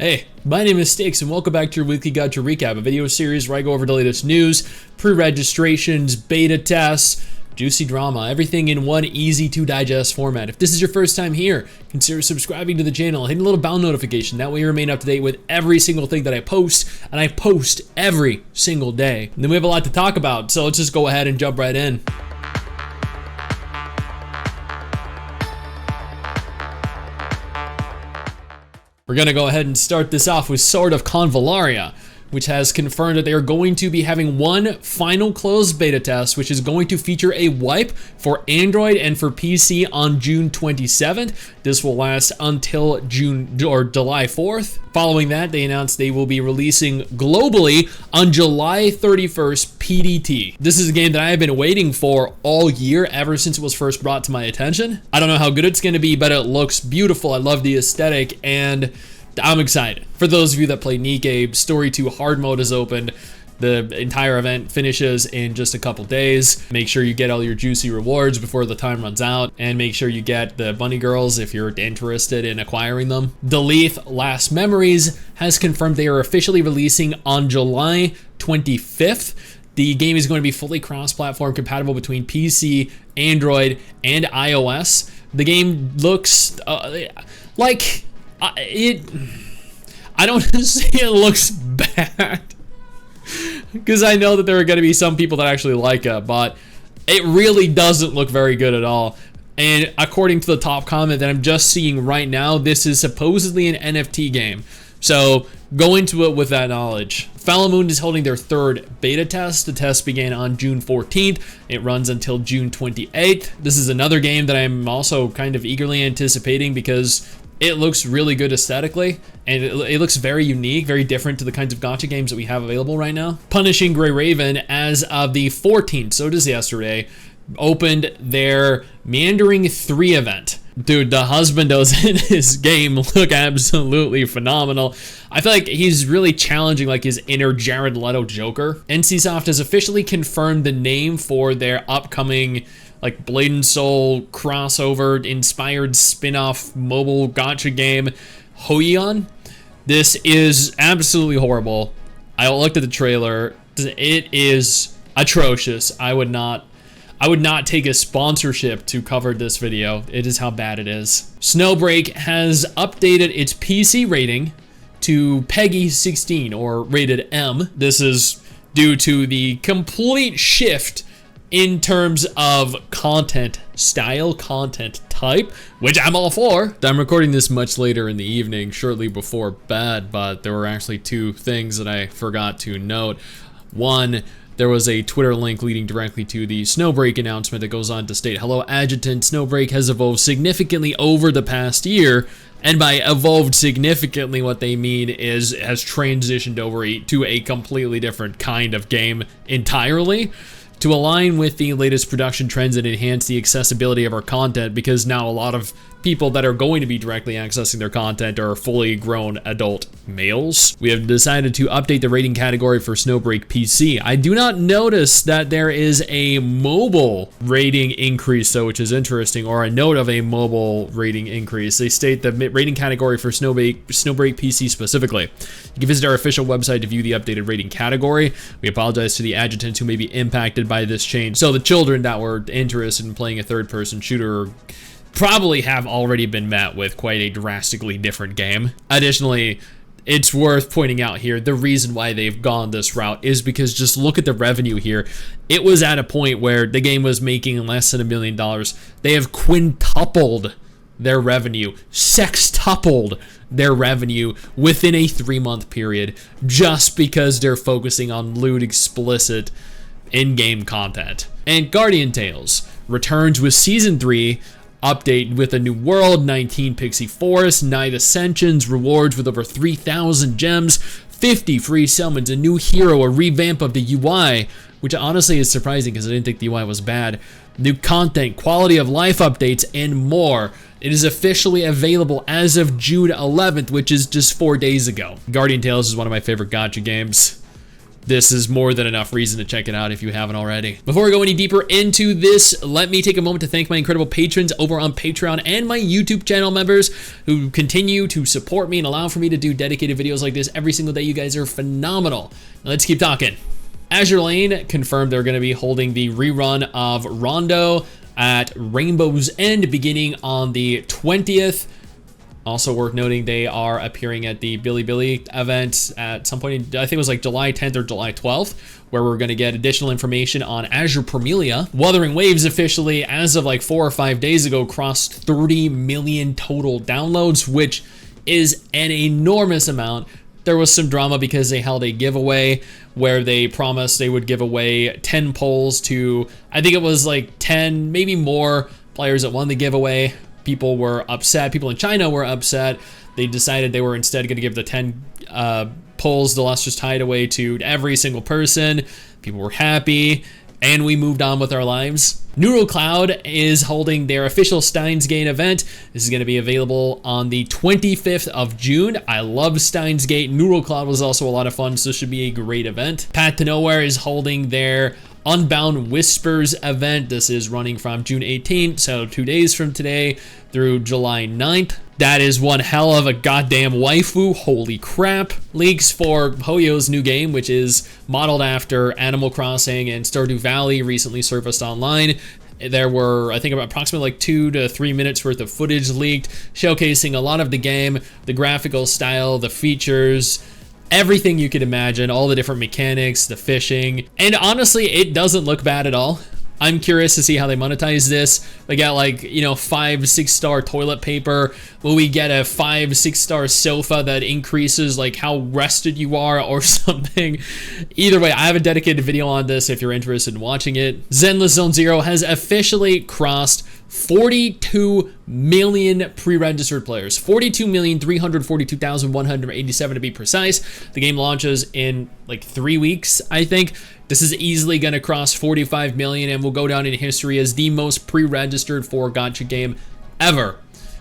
Hey, my name is Stix and welcome back to your weekly Gacha recap, a video series where I go over the latest news, pre-registrations, beta tests, juicy drama, everything in one easy to digest format. If this is your first time here, consider subscribing to the channel, hitting a little bell notification, that way you remain up to date with every single thing that I post, and I post every single day. And then we have a lot to talk about, so let's just go ahead and jump right in. We're gonna go ahead and start this off with Sword of Convallaria, which has confirmed that they are going to be having one final closed beta test, which is going to feature a wipe for Android and for PC on June 27th. This will last until July 4th. Following that, they announced they will be releasing globally on July 31st PDT. This is a game that I have been waiting for all year, ever since it was first brought to my attention. I don't know how good it's gonna be, but it looks beautiful. I love the aesthetic, and I'm excited. For those of you that play Nikke, Story 2 hard mode is opened. The entire event finishes in just a couple days. Make sure you get all your juicy rewards before the time runs out, and make sure you get the bunny girls if you're interested in acquiring them. The Lithe Last Memories has confirmed they are officially releasing on July 25th. The game is going to be fully cross-platform compatible between PC, Android, and iOS. The game looks like I don't say it looks bad, because I know that there are going to be some people that actually like it, but it really doesn't look very good at all. And according to the top comment that I'm just seeing right now, this is supposedly an NFT game. So go into it with that knowledge. Fallow Moon is holding their third beta test. The test began on June 14th. It runs until June 28th. This is another game that I'm also kind of eagerly anticipating because it looks really good aesthetically, and it looks very unique, very different to the kinds of gacha games that we have available right now. Punishing Grey Raven, as of the 14th, so does yesterday, opened their Meandering 3 event. Dude, the husbandos in this game look absolutely phenomenal. I feel like he's really challenging like his inner Jared Leto Joker. NCSoft has officially confirmed the name for their upcoming like Blade and Soul crossover inspired spin-off mobile gacha game, Hoyeon. This is absolutely horrible. I looked at the trailer. It is atrocious. I would not take a sponsorship to cover this video. It is how bad it is. Snowbreak has updated its PC rating to PEGI 16, or rated M. This is due to the complete shift in terms of content style, content type, which I'm all for. I'm recording this much later in the evening, shortly before bed, but there were actually two things that I forgot to note. One, there was a Twitter link leading directly to the Snowbreak announcement that goes on to state, "Hello, Adjutant, Snowbreak has evolved significantly over the past year." And by evolved significantly, what they mean is has transitioned over to a completely different kind of game entirely, to align with the latest production trends and enhance the accessibility of our content, because now a lot of people that are going to be directly accessing their content are fully grown adult males. We have decided to update the rating category for Snowbreak PC. I do not notice that there is a mobile rating increase though, which is interesting, or a note of a mobile rating increase. They state the rating category for Snowbreak PC specifically. You can visit our official website to view the updated rating category. We apologize to the adjutants who may be impacted by this change. So the children that were interested in playing a third-person shooter probably have already been met with quite a drastically different game. Additionally, it's worth pointing out here, the reason why they've gone this route is because just look at the revenue here. It was at a point where the game was making less than $1 million. They have quintupled their revenue, sextupled their revenue within a 3-month period, just because they're focusing on lewd, explicit in-game content. And Guardian Tales returns with Season 3, update with a new world, 19 Pixie Forests, Night Ascensions, rewards with over 3,000 gems, 50 free summons, a new hero, a revamp of the UI, which honestly is surprising because I didn't think the UI was bad, new content, quality of life updates, and more. It is officially available as of June 11th, which is just 4 days ago. Guardian Tales is one of my favorite gacha games. this is more than enough reason to check it out if you haven't already. Before we go any deeper into this, let me take a moment to thank my incredible patrons over on Patreon and my YouTube channel members who continue to support me and allow for me to do dedicated videos like this every single day. You guys are phenomenal. Now let's keep talking. Azur Lane confirmed they're going to be holding the rerun of Rondo at Rainbow's End beginning on the 20th. Also worth noting, they are appearing at the Bilibili event at some point, I think it was like July 10th or July 12th, where we're going to get additional information on Azur Promilia. Wuthering Waves officially, as of like 4 or 5 days ago, crossed 30 million total downloads, which is an enormous amount. There was some drama because they held a giveaway where they promised they would give away 10 polls to, I think it was like 10, maybe more players that won the giveaway. People were upset. People in China were upset. They decided they were instead going to give the 10 polls, the lustrous tide, away to every single person. People were happy, and we moved on with our lives. NeuroCloud is holding their official Steins Gate event. This is going to be available on the 25th of June. I love Steins Gate. NeuroCloud was also a lot of fun, so this should be a great event. Path to Nowhere is holding their Unbound Whispers event. This is running from June 18th, so 2 days from today through July 9th. That is one hell of a goddamn waifu. Holy crap. Leaks for HoYo's new game, which is modeled after Animal Crossing and Stardew Valley, recently surfaced online. There were, I think, about approximately like 2 to 3 minutes worth of footage leaked, showcasing a lot of the game, the graphical style, the features, everything you could imagine, all the different mechanics, the fishing, and honestly, it doesn't look bad at all. I'm curious to see how they monetize this. We got like, 5-6 star toilet paper. Will we get a 5-6 star sofa that increases like how rested you are or something? Either way, I have a dedicated video on this if you're interested in watching it. Zenless Zone Zero has officially crossed 42 million pre-registered players. 42,342,187 to be precise. The game launches in like 3 weeks, I think. This is easily going to cross 45 million and will go down in history as the most pre-registered for Gacha game ever.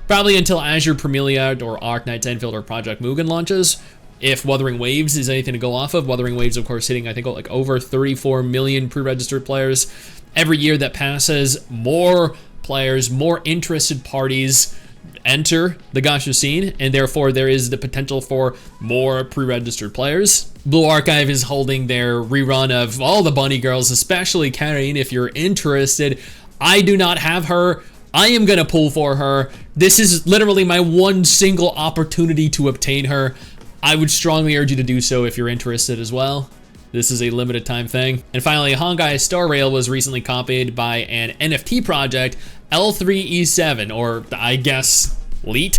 Probably until Azur Promilia or Arknights, Endfield, or Project Mugen launches. If Wuthering Waves is anything to go off of. Wuthering Waves, of course, hitting, I think, like over 34 million pre-registered players. Every year that passes, more players, more interested parties enter the Gacha scene, and therefore there is the potential for more pre-registered players. Blue Archive is holding their rerun of all the bunny girls, especially Karen, if you're interested. I do not have her. I am gonna pull for her. This is literally my one single opportunity to obtain her. I would strongly urge you to do so if you're interested as well. This is a limited time thing. And finally, Honkai Star Rail was recently copied by an NFT project, L3E7, or I guess Lithe,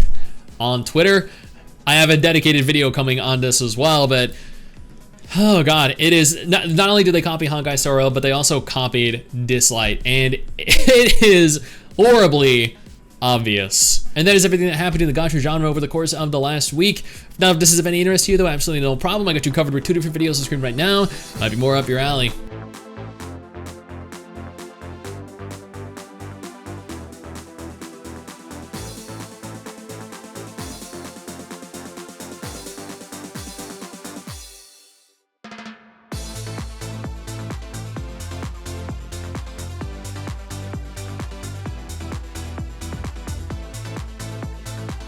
on Twitter. I have a dedicated video coming on this as well, but oh god, it is, not only did they copy Honkai Star Rail, but they also copied Dislyte, and it is horribly obvious. And that is everything that happened in the Gacha genre over the course of the last week. Now, if this is of any interest to you, though, absolutely no problem. I got you covered with 2 different videos on the screen right now. Might be more up your alley.